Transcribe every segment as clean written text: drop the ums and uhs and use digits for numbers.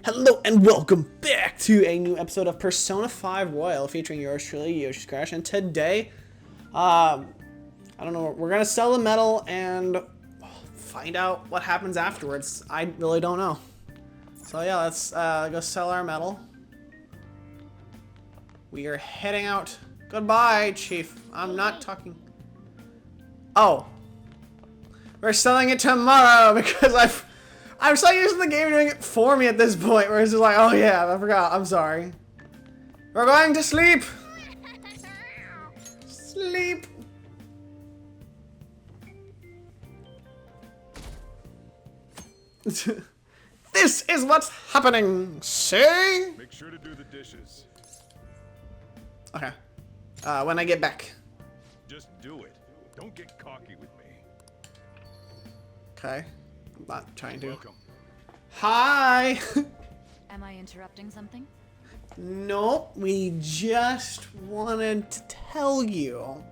Hello and welcome back to a new episode of Persona 5 Royal featuring yours truly, Yoshi's Crash. And today, I don't know, we're gonna sell the medal and find out what happens afterwards. I really don't know. So yeah, let's go sell our medal. We are heading out. Goodbye, Chief. I'm not talking. Oh. We're selling it tomorrow because I'm so used to the game doing it for me at this point where it's just like, oh yeah, I forgot. I'm sorry. We're going to sleep. Sleep. This is what's happening. See? Make sure to do the dishes. Okay. When I get back. Just do it. Don't get cocky with me. Okay. I'm not trying to. Welcome. Hi. Am I interrupting something? Nope. We just wanted to tell you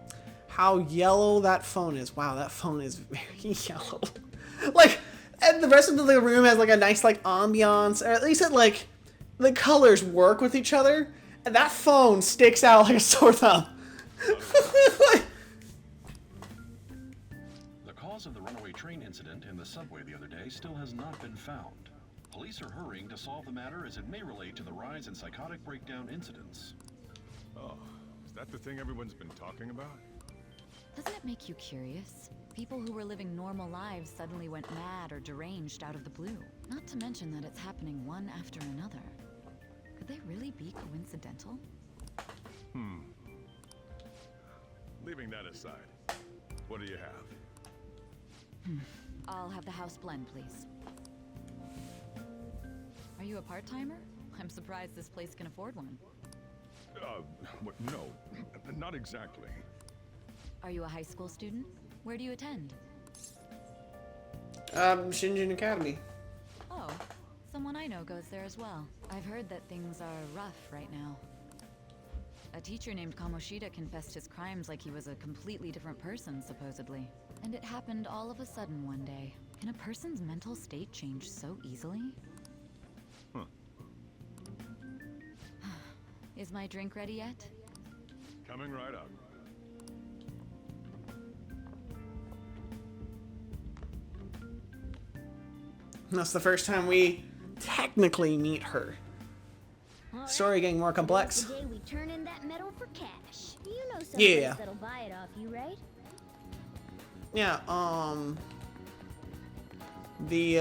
how yellow that phone is. Wow, that phone is very yellow. Like, and the rest of the room has like a nice like ambiance, or at least it like the colors work with each other. And that phone sticks out like a sore thumb. The cause of the runaway train incident in the subway the other day still has not been found. Police are hurrying to solve the matter as it may relate to the rise in psychotic breakdown incidents. Oh, is that the thing everyone's been talking about? Doesn't it make you curious? People who were living normal lives suddenly went mad or deranged out of the blue. Not to mention that it's happening one after another. Could they really be coincidental? Leaving that aside, what do you have? I'll have the house blend, please. Are you a part-timer? I'm surprised this place can afford one. No, not exactly. Are you a high school student? Where do you attend? Shinjin Academy. Oh, someone I know goes there as well. I've heard that things are rough right now. A teacher named Kamoshida confessed his crimes like he was a completely different person, supposedly. And it happened all of a sudden one day. Can a person's mental state change so easily? Huh. Is my drink ready yet? Coming right up. That's the first time we technically meet her. Story getting more complex. Today we turn in that medal for cash. You know some Yeah. place that'll buy it off you, right? Yeah, the,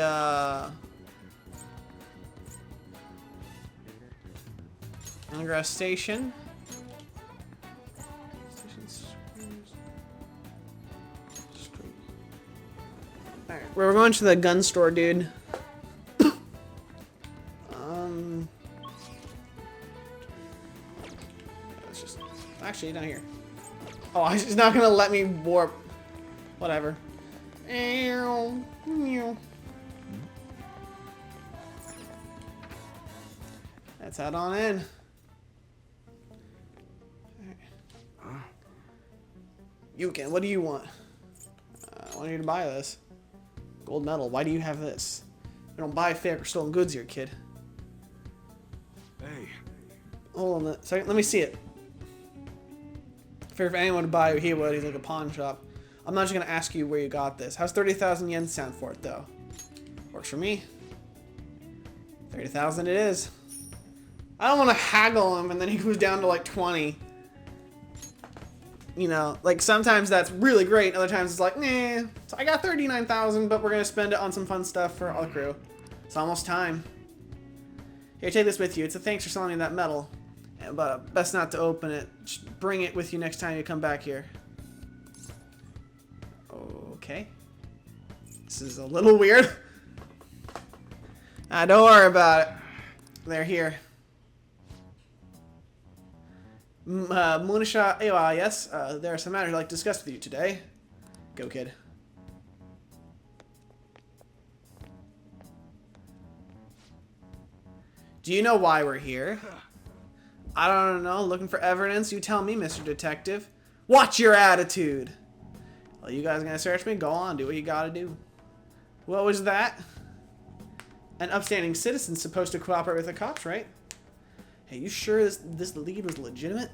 Underground Station. Alright, we're going to the gun store, dude. Let's just... Actually, not here. Oh, he's not gonna let me warp. Whatever. Let's head on in. Yuken, what do you want? I want you to buy this. Gold medal. Why do you have this? We don't buy fake or stolen goods here, kid. Hey, Hold on a second. Let me see it. If anyone would buy it, he would. He's like a pawn shop. I'm not just going to ask you where you got this. How's 30,000 yen sound for it, though? Works for me. 30,000 it is. I don't want to haggle him and then he goes down to like 20. You know, like sometimes that's really great. Other times it's like, nah. So I got 39,000, but we're going to spend it on some fun stuff for our crew. It's almost time. Here, take this with you. It's a thanks for selling me that medal. But best not to open it. Just bring it with you next time you come back here. Okay. This is a little weird. Don't worry about it. They're here. Munisha, yes, there are some matters I'd like to discuss with you today. Go, kid. Do you know why we're here? I don't know. Looking for evidence? You tell me, Mr. Detective. Watch your attitude. Well, you guys gonna search me? Go on, do what you gotta do. What was that? An upstanding citizen's supposed to cooperate with the cops, right? Hey, you sure this lead was legitimate?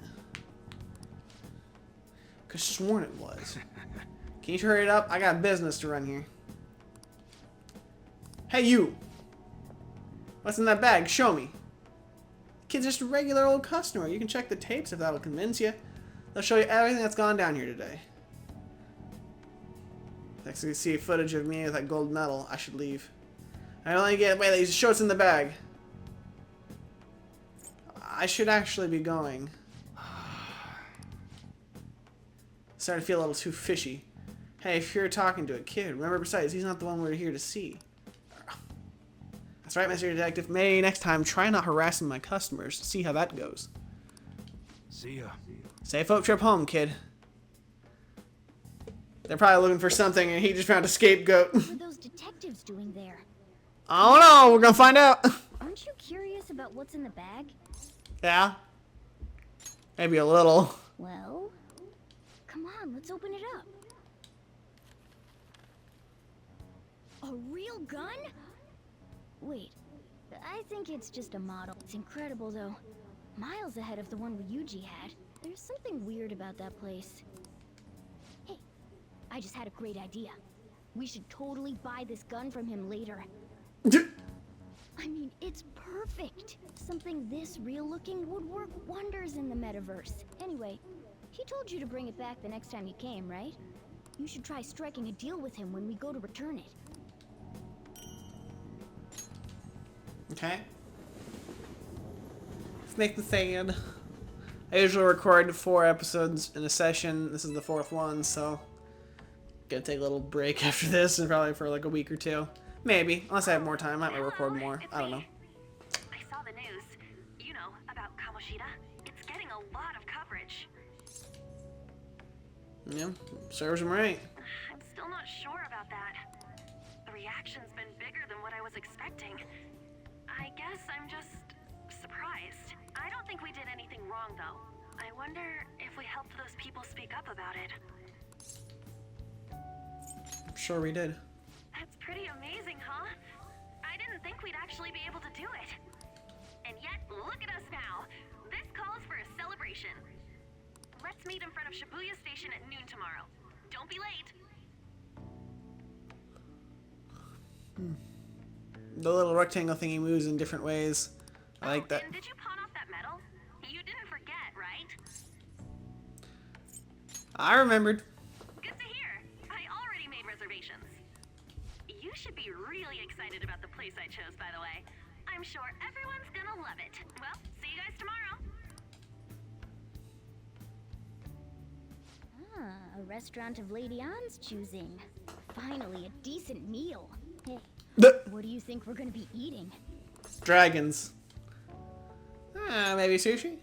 Could've sworn it was. Can you hurry it up? I got business to run here. Hey, you! What's in that bag? Show me. Kid's just a regular old customer. You can check the tapes if that'll convince you. They'll show you everything that's gone down here today. Next, you see footage of me with that gold medal. I should leave. I only get. Wait, show what's in the bag. I should actually be going. Starting to feel a little too fishy. Hey, if you're talking to a kid, remember, besides, he's not the one we're here to see. That's right, Mr. Detective. Maybe next time, try not harassing my customers. See how that goes. See ya. Safe boat trip home, kid. They're probably looking for something, and he just found a scapegoat. What were those detectives doing there? Oh no, we're gonna find out. Aren't you curious about what's in the bag? Yeah. Maybe a little. Well, come on, let's open it up. A real gun? Wait, I think it's just a model. It's incredible, though. Miles ahead of the one Ryuji had. There's something weird about that place. Hey, I just had a great idea. We should totally buy this gun from him later. I mean, it's perfect. Something this real-looking would work wonders in the metaverse. Anyway, he told you to bring it back the next time you came, right? You should try striking a deal with him when we go to return it. Okay. Let's make the thing. I usually record 4 episodes in a session. This is the 4th one, so gonna take a little break after this, and probably for like a week or 2. Maybe, unless I have more time, I might record more. I don't know. I saw the news, you know, about Kamoshida. It's getting a lot of coverage. Yeah, serves him right. I'm still not sure about that. The reaction's been bigger than what I was expecting. I guess I'm just surprised. I don't think we did anything wrong, though. I wonder if we helped those people speak up about it. I'm sure we did. That's pretty amazing, huh? I didn't think we'd actually be able to do it. And yet, look at us now. This calls for a celebration. Let's meet in front of Shibuya Station at noon tomorrow. Don't be late. The little rectangle thingy moves in different ways. I like that. And did you pawn off that medal? You didn't forget, right? I remembered. Good to hear. I already made reservations. You should be really excited about the place I chose, by the way. I'm sure everyone's gonna love it. Well, see you guys tomorrow. Ah, a restaurant of Lady Ann's choosing. Finally, a decent meal. Hey, what do you think we're gonna be eating? Dragons. Maybe sushi?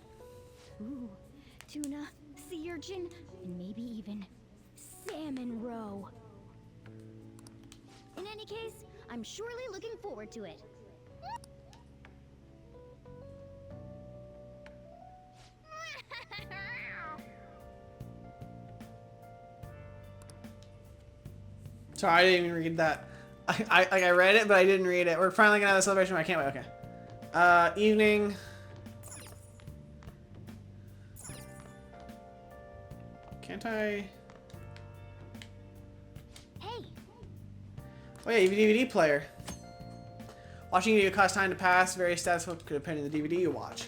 Ooh, tuna, sea urchin, and maybe even salmon roe. In any case, I'm surely looking forward to it. Sorry, I didn't even read that. I read it, but I didn't read it. We're finally gonna have a celebration. I can't wait. Okay. Evening. Can't I? Hey, Oh yeah, you have a DVD player. Watching a video costs time to pass. Various stats could depend on the DVD you watch.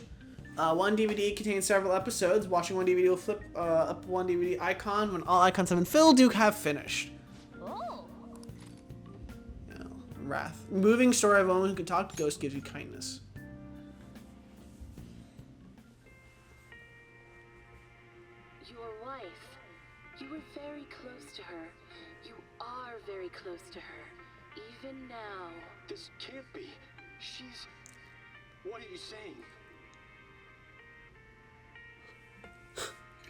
One DVD contains several episodes. Watching one DVD will flip up one DVD icon. When all icons have been filled, you have finished. oh, No. Wrath. Moving story of a woman who can talk to ghosts gives you kindness. Your wife. You were very close to her. You are very close to her. Even now. This can't be. She's... What are you saying?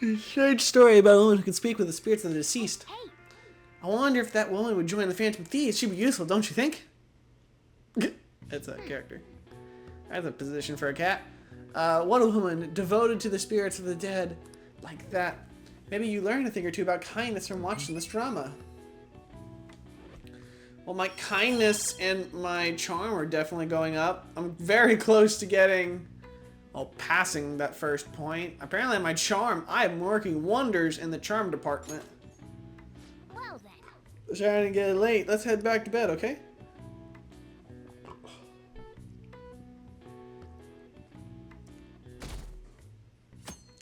A strange story about a woman who can speak with the spirits of the deceased. hey, I wonder if that woman would join the Phantom Thieves. She'd be useful, don't you think? That's a character. That's a position for a cat. What a woman devoted to the spirits of the dead. Like that. Maybe you learned a thing or two about kindness from watching this drama. Well, my kindness and my charm are definitely going up. I'm very close to getting, well, passing that first point. Apparently my charm, I am working wonders in the charm department. Well then. It's starting to get late. Let's head back to bed, okay?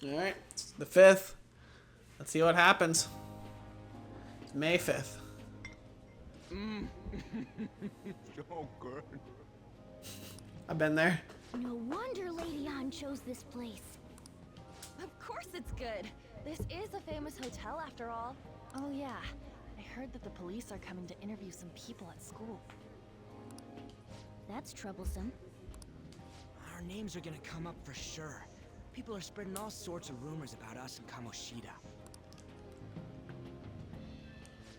Alright, it's the 5th. Let's see what happens. It's May 5th. So good. I've been there. No wonder Lady Anne chose this place. Of course it's good. This is a famous hotel after all. Oh yeah, I heard that the police are coming to interview some people at school. That's troublesome. Our names are gonna come up for sure. People are spreading all sorts of rumors about us and Kamoshida.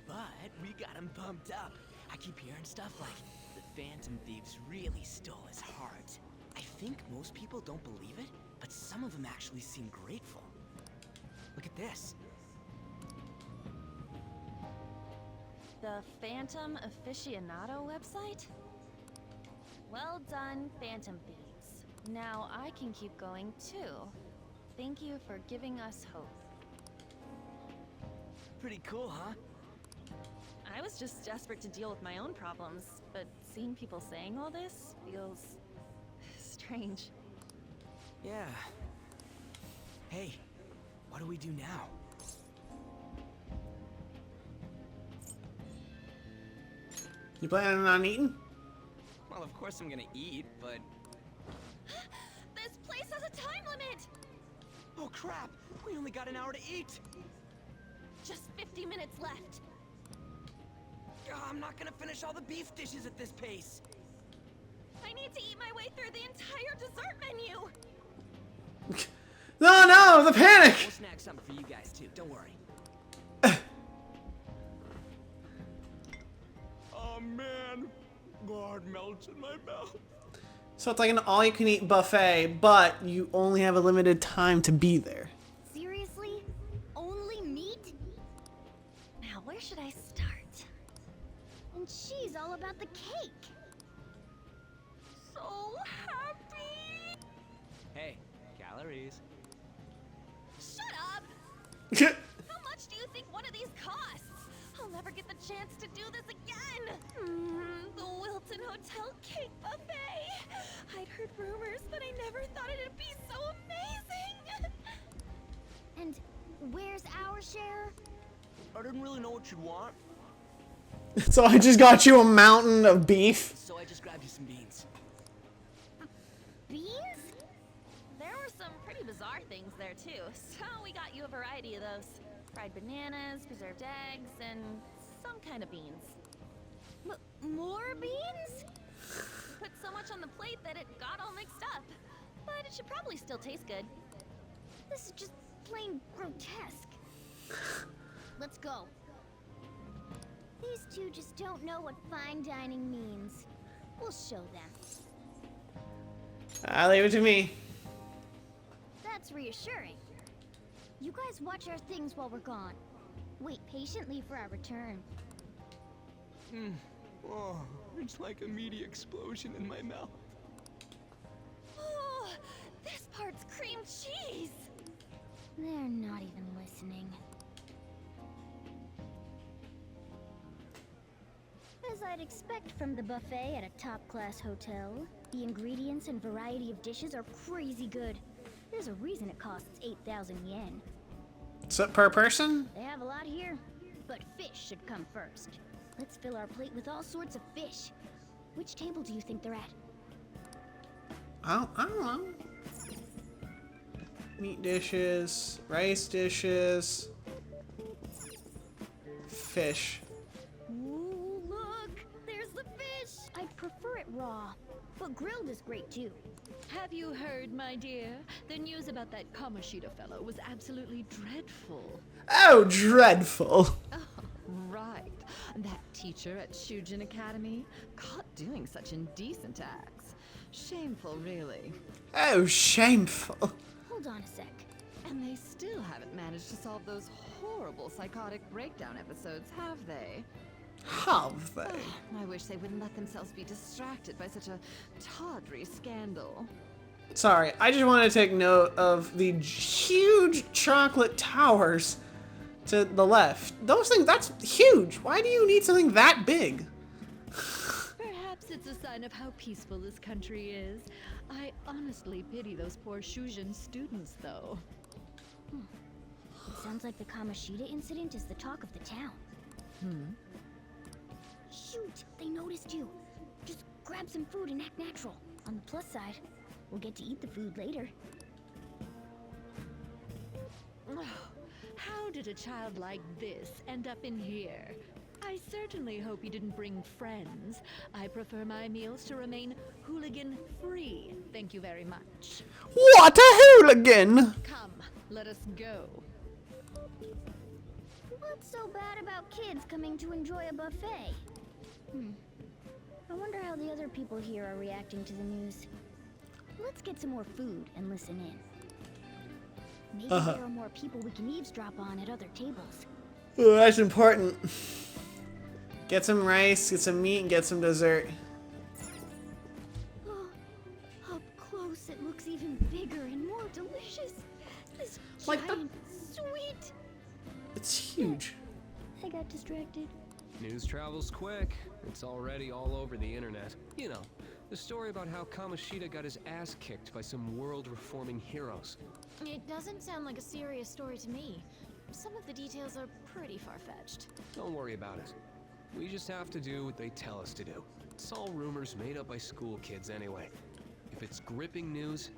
But we got him pumped up. I keep hearing stuff like the Phantom Thieves really stole his heart. I think most people don't believe it, but some of them actually seem grateful. Look at this. The Phantom Aficionado website? Well done, Phantom Thieves. Now I can keep going too. Thank you for giving us hope. Pretty cool, huh? I was just desperate to deal with my own problems, but seeing people saying all this feels strange. Yeah. Hey, what do we do now? You planning on eating? Well, of course I'm gonna eat, but... This place has a time limit! Oh crap! We only got an hour to eat! Just 50 minutes left. I'm not gonna finish all the beef dishes at this pace. I need to eat my way through the entire dessert menu! No, the panic! We'll snack something for you guys too, don't worry. Oh man, God melts in my mouth. So it's like an all-you-can-eat buffet, but you only have a limited time to be there. Seriously? Only meat? Now, where should I start? And she's all about the cake. So happy! Hey, calories. Shut up! How much do you think one of these costs? I'll never get the chance to do this again! The Wilton Hotel Cake Buffet! I'd heard rumors, but I never thought it'd be so amazing! And where's our share? I didn't really know what you'd want, So I just got you a mountain of beef. so I just grabbed you some beans. Beans? There were some pretty bizarre things there too, so we got you a variety of those. Fried bananas, preserved eggs, and some kind of beans. More beans? Put so much on the plate that it got all mixed up. But it should probably still taste good. This is just plain grotesque. Let's go. These two just don't know what fine dining means. We'll show them. I leave it to me. That's reassuring. You guys watch our things while we're gone. Wait patiently for our return. Oh, it's like a meaty explosion in my mouth. Oh, this part's cream cheese! They're not even listening. As I'd expect from the buffet at a top-class hotel, the ingredients and variety of dishes are crazy good. There's a reason it costs 8,000 yen. So per person? They have a lot here, but fish should come first. Let's fill our plate with all sorts of fish. Which table do you think they're at? I don't know. Meat dishes, rice dishes, fish. Ooh, look! There's the fish! I'd prefer it raw, but grilled is great too. Have you heard, my dear? The news about that Kamoshida fellow was absolutely dreadful. Oh, dreadful. Right. That teacher at Shujin Academy, caught doing such indecent acts. Shameful, really. Oh, shameful. Hold on a sec. And they still haven't managed to solve those horrible psychotic breakdown episodes, have they? Have they? I wish they wouldn't let themselves be distracted by such a tawdry scandal. Sorry, I just want to take note of the huge chocolate towers to the left. Those things, that's huge. Why do you need something that big? Perhaps it's a sign of how peaceful this country is. I honestly pity those poor Shujin students, though. It sounds like the Kamoshida incident is the talk of the town. Shoot, they noticed you. Just grab some food and act natural. On the plus side, we'll get to eat the food later. How did a child like this end up in here? I certainly hope you didn't bring friends. I prefer my meals to remain hooligan-free. Thank you very much. What a hooligan! Come, let us go. What's so bad about kids coming to enjoy a buffet? I wonder how the other people here are reacting to the news. Let's get some more food and listen in. Maybe there are more people we can eavesdrop on at other tables. Ooh, that's important. Get some rice, get some meat, and get some dessert. Oh, up close it looks even bigger and more delicious. This Like giant sweet. It's huge. I got distracted. News travels quick. It's already all over the internet. You know, the story about how Kamoshida got his ass kicked by some world-reforming heroes. It doesn't sound like a serious story to me. Some of the details are pretty far-fetched. Don't worry about it. We just have to do what they tell us to do. It's all rumors made up by school kids anyway. If it's gripping news,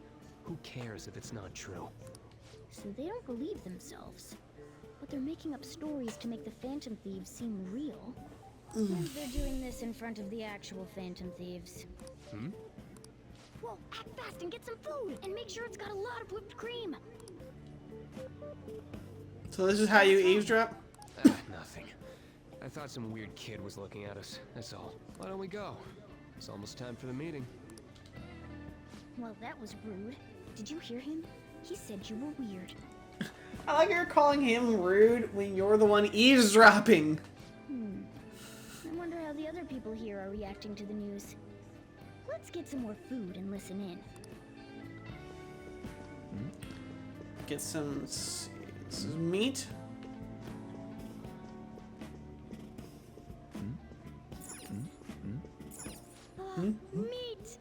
who cares if it's not true? So they don't believe themselves. But they're making up stories to make the Phantom Thieves seem real. And they're doing this in front of the actual Phantom Thieves. Whoa, act fast and get some food! And make sure it's got a lot of whipped cream! So this is how you eavesdrop? Nothing. I thought some weird kid was looking at us, that's all. Why don't we go? It's almost time for the meeting. Well, that was rude. Did you hear him? He said you were weird. I like you're calling him rude when you're the one eavesdropping. I wonder how the other people here are reacting to the news. Let's get some more food and listen in. Get some this is meat. Meat!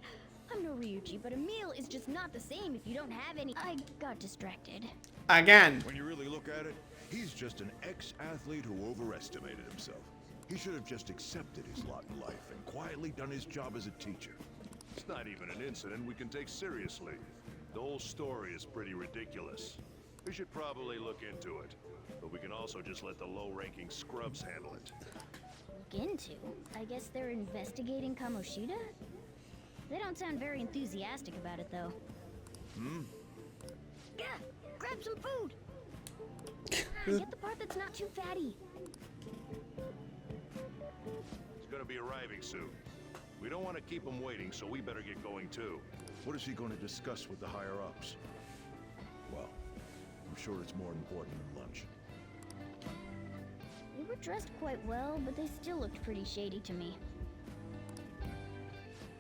I'm no Ryuji, but a meal is just not the same if you don't have any. I got distracted. Again. When you really look at it, he's just an ex-athlete who overestimated himself. He should have just accepted his lot in life and quietly done his job as a teacher. It's not even an incident we can take seriously. The whole story is pretty ridiculous. We should probably look into it, but we can also just let the low-ranking scrubs handle it. Look into? I guess they're investigating Kamoshida? They don't sound very enthusiastic about it, though. Yeah, grab some food! Get the part that's not too fatty. He's gonna be arriving soon. We don't want to keep him waiting, so we better get going too. What is he going to discuss with the higher-ups? Well, I'm sure it's more important than lunch. They were dressed quite well, but they still looked pretty shady to me.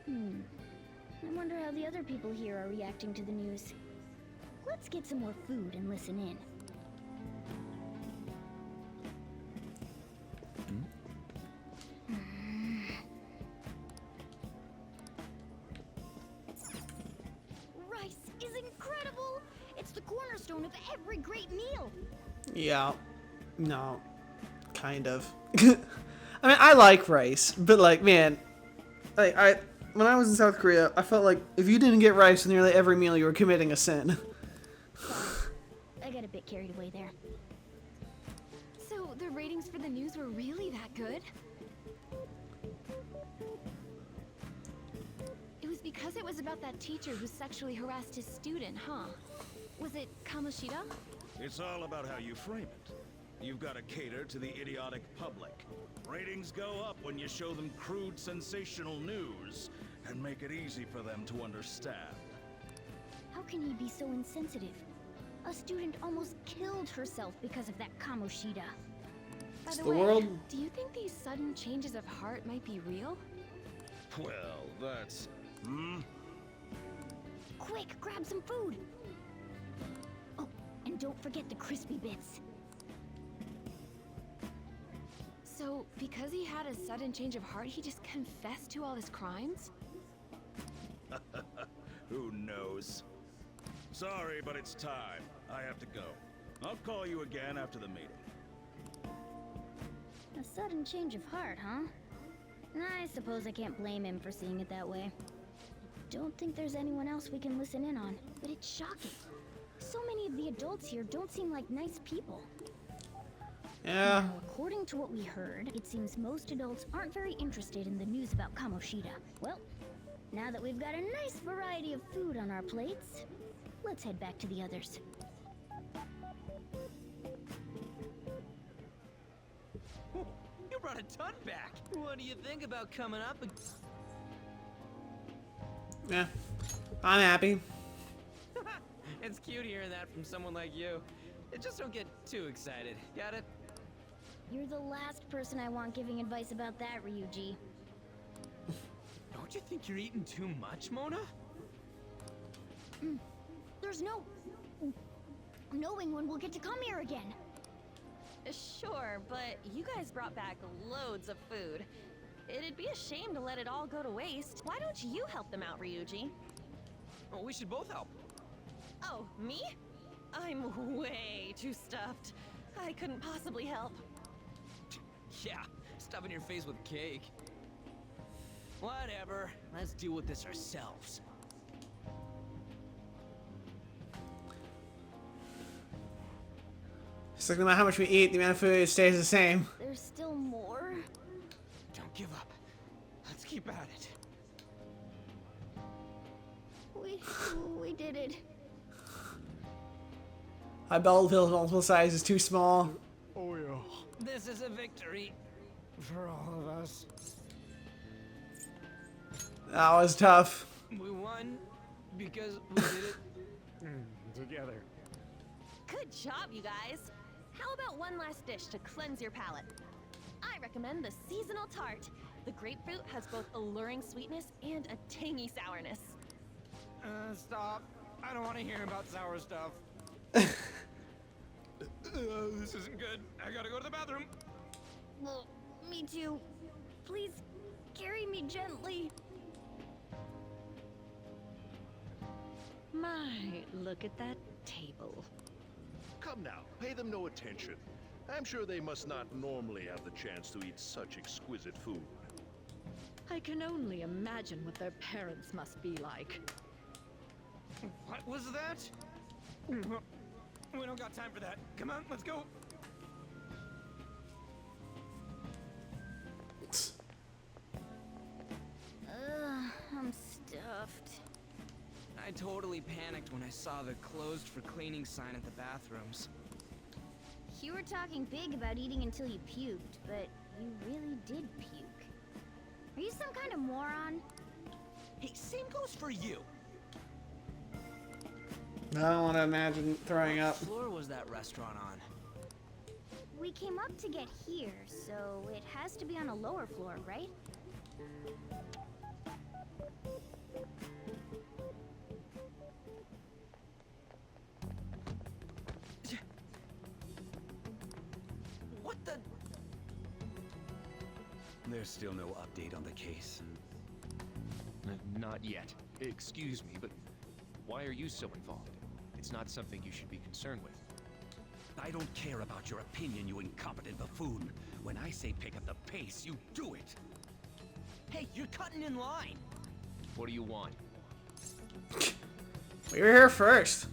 I wonder how the other people here are reacting to the news. Let's get some more food and listen in. Rice is incredible! It's the cornerstone of every great meal! Yeah. No. Kind of. I mean, I like rice, but like, man, like when I was in South Korea, I felt like if you didn't get rice in nearly every meal, you were committing a sin. I got a bit carried away there. So the ratings for the news were really that good? It was because it was about that teacher who sexually harassed his student, huh? Was it Kamoshida? It's all about how you frame it. You've got to cater to the idiotic public. Ratings go up when you show them crude, sensational news and make it easy for them to understand. How can he be so insensitive? A student almost killed herself because of that Kamoshida. By the the way, world. Do you think these sudden changes of heart might be real? Well, that's... Quick, grab some food. Oh, and don't forget the crispy bits. So, because he had a sudden change of heart, he just confessed to all his crimes? Who knows? Sorry, but it's time. I have to go. I'll call you again after the meeting. A sudden change of heart, huh? I suppose I can't blame him for seeing it that way. Don't think there's anyone else we can listen in on, but it's shocking. So many of the adults here don't seem like nice people. Yeah. Now, according to what we heard, it seems most adults aren't very interested in the news about Kamoshida. Well, now that we've got a nice variety of food on our plates, let's head back to the others. You brought a ton back. What do you think about coming up? Yeah. I'm happy. It's cute hearing that from someone like you. Just don't get too excited. Got it? You're the last person I want giving advice about that, Ryuji. Don't you think you're eating too much, Mona? There's no knowing when we'll get to come here again. Sure, but you guys brought back loads of food. It'd be a shame to let it all go to waste. Why don't you help them out, Ryuji? Well, we should both help. Oh, me? I'm way too stuffed. I couldn't possibly help. Yeah, stuffing your face with cake. Whatever. Let's deal with this ourselves. It's like no matter how much we eat, the amount of food stays the same. There's still more? Don't give up. Let's keep at it. We did it. My belt feels multiple sizes too small. Oh yeah. This is a victory for all of us. That was tough. We won because we did it Together. Good job, you guys. How about one last dish to cleanse your palate? I recommend the seasonal tart. The grapefruit has both alluring sweetness and a tangy sourness. Stop. I don't want to hear about sour stuff. This isn't good. I gotta go to the bathroom. Well, me too. Please, carry me gently. My, look at that table. Come now, pay them no attention. I'm sure they must not normally have the chance to eat such exquisite food. I can only imagine what their parents must be like. What was that? We don't got time for that. Come on, let's go. I'm stuffed. I totally panicked when I saw the closed for cleaning sign at the bathrooms. You were talking big about eating until you puked, but you really did puke. Are you some kind of moron? Hey, same goes for you. I don't want to imagine throwing up. What floor was that restaurant on? We came up to get here, so it has to be on a lower floor, right? What the? There's still no update on the case. Not yet. Excuse me, but why are you so involved? It's not something you should be concerned with. I don't care about your opinion, you incompetent buffoon. When I say pick up the pace, you do it. Hey, you're cutting in line. What do you want? We were here first.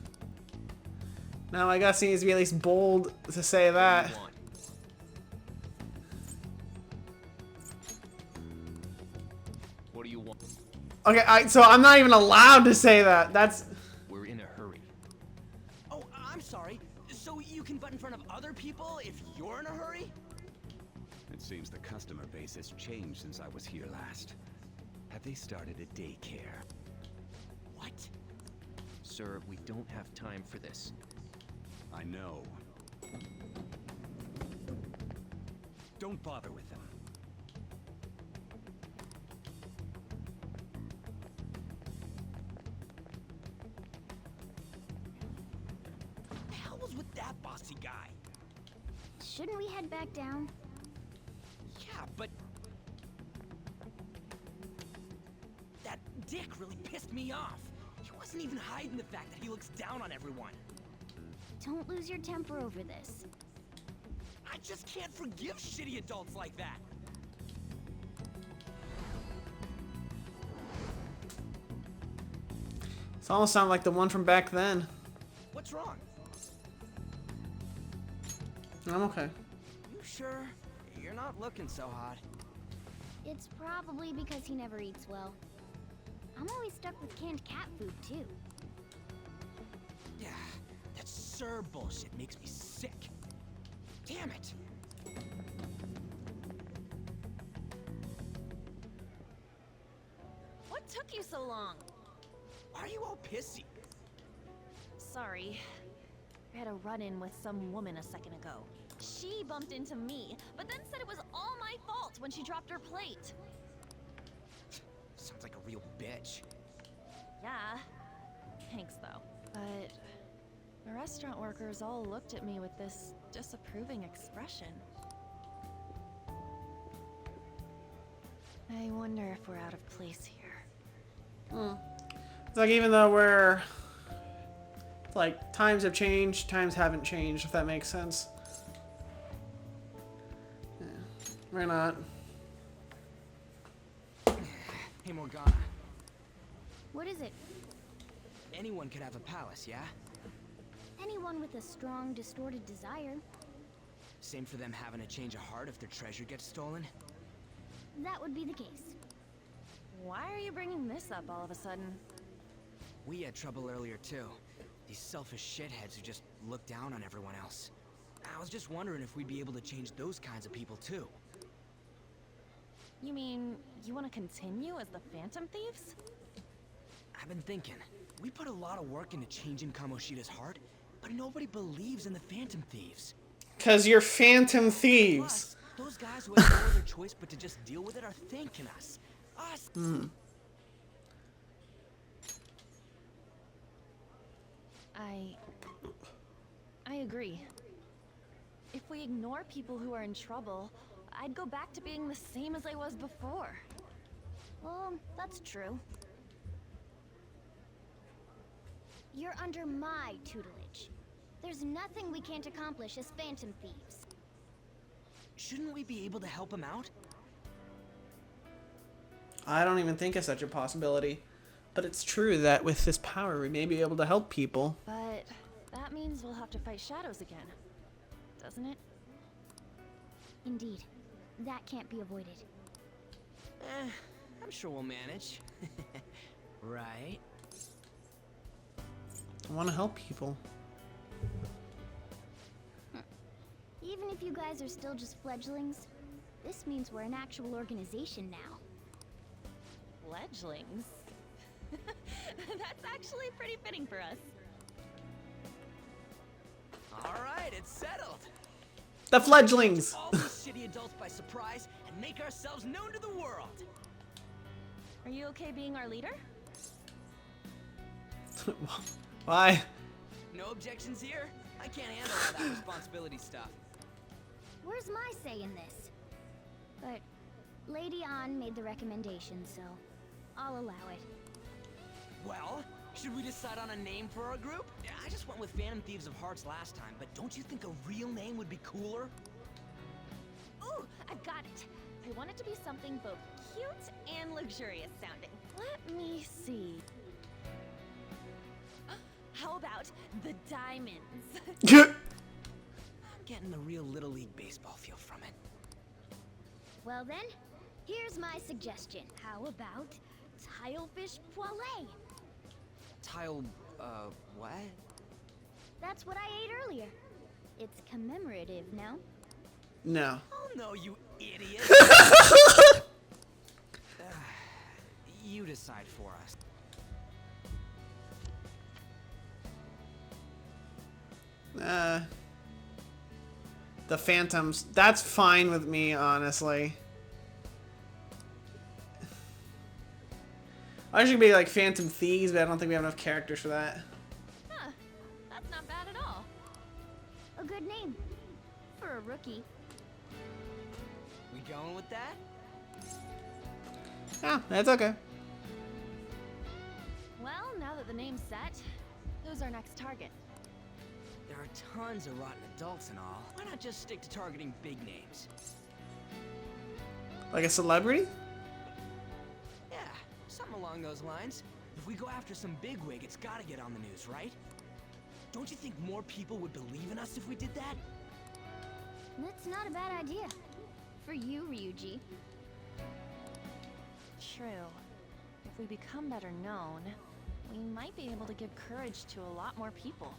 Now my guess needs to be at least bold to say that. What do you want? What do you want? Okay, so I'm not even allowed to say that. That's... We're in a hurry. Oh, I'm sorry. So you can butt in front of other people if you're in a hurry? It seems the customer base has changed since I was here last. Have they started a daycare? What? Sir, we don't have time for this. I know. Don't bother with them. The hell was with that bossy guy? Shouldn't we head back down? Yeah, but that dick really pissed me off. He wasn't even hiding the fact that he looks down on everyone. Don't lose your temper over this. I just can't forgive shitty adults like that. This almost sounds like the one from back then. What's wrong? I'm okay. You sure? You're not looking so hot. It's probably because he never eats well. I'm always stuck with canned cat food, too. Yeah, that sir bullshit makes me sick. Damn it! What took you so long? Why are you all pissy? Sorry. I had a run-in with some woman a second ago. She bumped into me, but then said it was all my fault when she dropped her plate. Sounds like a real bitch. Yeah. Thanks, though. But the restaurant workers all looked at me with this disapproving expression. I wonder if we're out of place here. It's like even though we're like times have changed, times haven't changed, if that makes sense. Yeah, we're not. Hey, Morgana. What is it? Anyone could have a palace, yeah? Anyone with a strong, distorted desire. Same for them having a change of heart if their treasure gets stolen? That would be the case. Why are you bringing this up all of a sudden? We had trouble earlier, too. These selfish shitheads who just look down on everyone else. I was just wondering if we'd be able to change those kinds of people, too. You mean, you want to continue as the Phantom Thieves? I've been thinking. We put a lot of work into changing Kamoshida's heart, but nobody believes in the Phantom Thieves. 'Cause you're Phantom Thieves. Plus, those guys who have no other choice but to just deal with it are thanking us. Us. I agree. If we ignore people who are in trouble, I'd go back to being the same as I was before. Well, that's true. You're under my tutelage. There's nothing we can't accomplish as Phantom Thieves. Shouldn't we be able to help him out? I don't even think it's such a possibility. But it's true that with this power, we may be able to help people. But that means we'll have to fight shadows again, doesn't it? Indeed. That can't be avoided. I'm sure we'll manage. Right? I want to help people. Even if you guys are still just fledglings, this means we're an actual organization now. Fledglings? That's actually pretty fitting for us. Alright, it's settled. The fledglings! All these shitty adults by surprise and make ourselves known to the world. Are you okay being our leader? Why? No objections here? I can't handle all that responsibility stuff. Where's my say in this? But Lady An made the recommendation, so I'll allow it. Well, should we decide on a name for our group? Yeah, I just went with Phantom Thieves of Hearts last time, but don't you think a real name would be cooler? Ooh, I've got it. I want it to be something both cute and luxurious sounding. Let me see. How about the Diamonds? I'm getting the real Little League baseball feel from it. Well then, here's my suggestion. How about Tilefish Poêlée? What? That's what I ate earlier. It's commemorative, no? No. Oh no, you idiot! You decide for us. the Phantoms. That's fine with me, honestly. I should be like Phantom Thieves, but I don't think we have enough characters for that. Huh. That's not bad at all. A good name. For a rookie. We going with that? Yeah, that's okay. Well, now that the name's set, who's our next target? There are tons of rotten adults and all. Why not just stick to targeting big names? Like a celebrity? Yeah, something along those lines. If we go after some bigwig, it's gotta get on the news, right? Don't you think more people would believe in us if we did that? That's not a bad idea. For you, Ryuji. True. If we become better known, we might be able to give courage to a lot more people.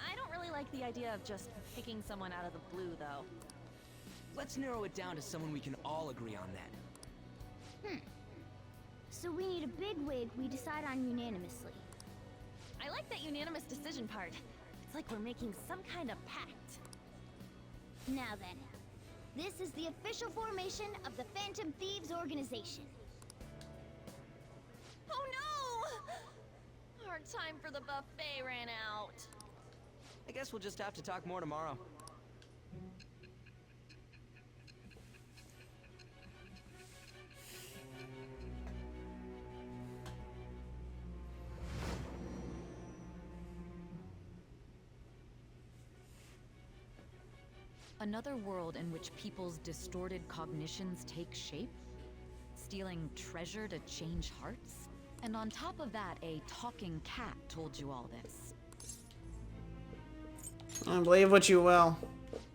I don't really like the idea of just picking someone out of the blue, though. Let's narrow it down to someone we can all agree on then. So we need a big wig we decide on unanimously. I like that unanimous decision part. It's like we're making some kind of pact. Now then, this is the official formation of the Phantom Thieves organization. Oh no! Our time for the buffet ran out. I guess we'll just have to talk more tomorrow. Another world in which people's distorted cognitions take shape? Stealing treasure to change hearts? And on top of that, a talking cat told you all this. I believe what you will.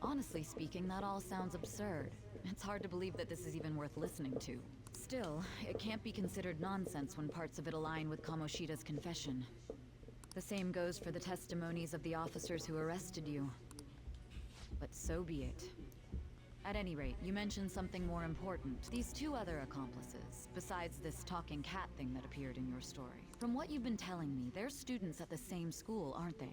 Honestly speaking, that all sounds absurd. It's hard to believe that this is even worth listening to. Still, it can't be considered nonsense when parts of it align with Kamoshida's confession. The same goes for the testimonies of the officers who arrested you. But so be it. At any rate, you mentioned something more important. These two other accomplices, besides this talking cat thing that appeared in your story. From what you've been telling me, they're students at the same school, aren't they?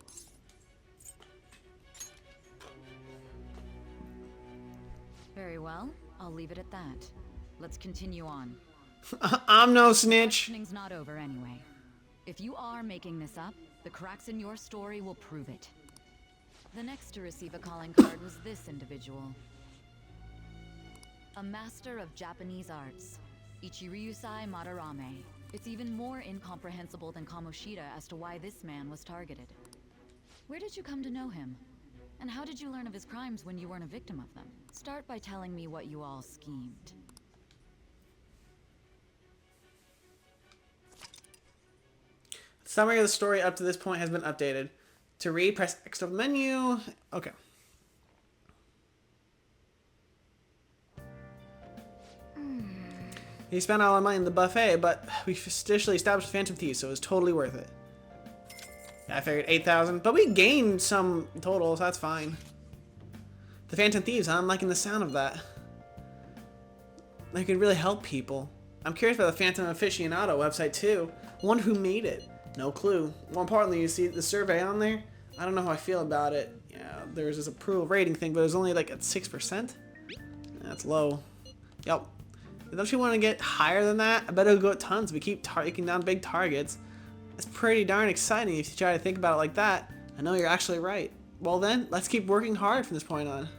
Very well, I'll leave it at that. Let's continue on. I'm no snitch. Questioning's not over anyway. If you are making this up, the cracks in your story will prove it. The next to receive a calling card was this individual. A master of Japanese arts, Ichiryusai Madarame. It's even more incomprehensible than Kamoshida as to why this man was targeted. Where did you come to know him? And how did you learn of his crimes when you weren't a victim of them? Start by telling me what you all schemed. Summary of the story up to this point has been updated. To read, press X to the menu. Okay. He spent all our money in the buffet, but we officially established Phantom Thieves, so it was totally worth it. Yeah, I figured 8,000, but we gained some total, so that's fine. The Phantom Thieves, I'm liking the sound of that. They could really help people. I'm curious about the Phantom Aficionado website too. I wonder who made it. No clue. More importantly, you see the survey on there? I don't know how I feel about it. Yeah, there's this approval rating thing, but it was only like at 6%. That's low. Yep. Don't you want to get higher than that? I bet it'll go at tons. We keep taking down big targets. It's pretty darn exciting if you try to think about it like that. I know you're actually right. Well then, let's keep working hard from this point on.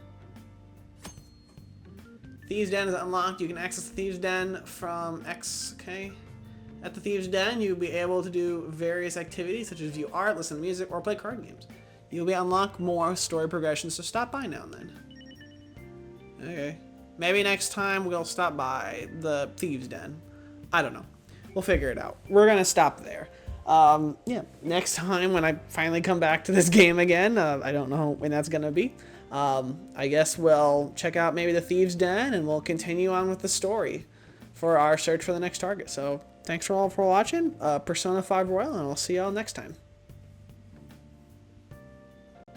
Thieves' Den is unlocked. You can access the Thieves' Den from X. Okay. At the Thieves' Den, you'll be able to do various activities such as view art, listen to music, or play card games. You'll be unlock more story progressions, so stop by now and then. Okay. Maybe next time we'll stop by the Thieves' Den. I don't know. We'll figure it out. We're gonna stop there. Yeah, next time when I finally come back to this game again, I don't know when that's gonna be. I guess we'll check out maybe the Thieves' Den and we'll continue on with the story for our search for the next target. So thanks for all for watching. Persona 5 Royal, and I'll see y'all next time.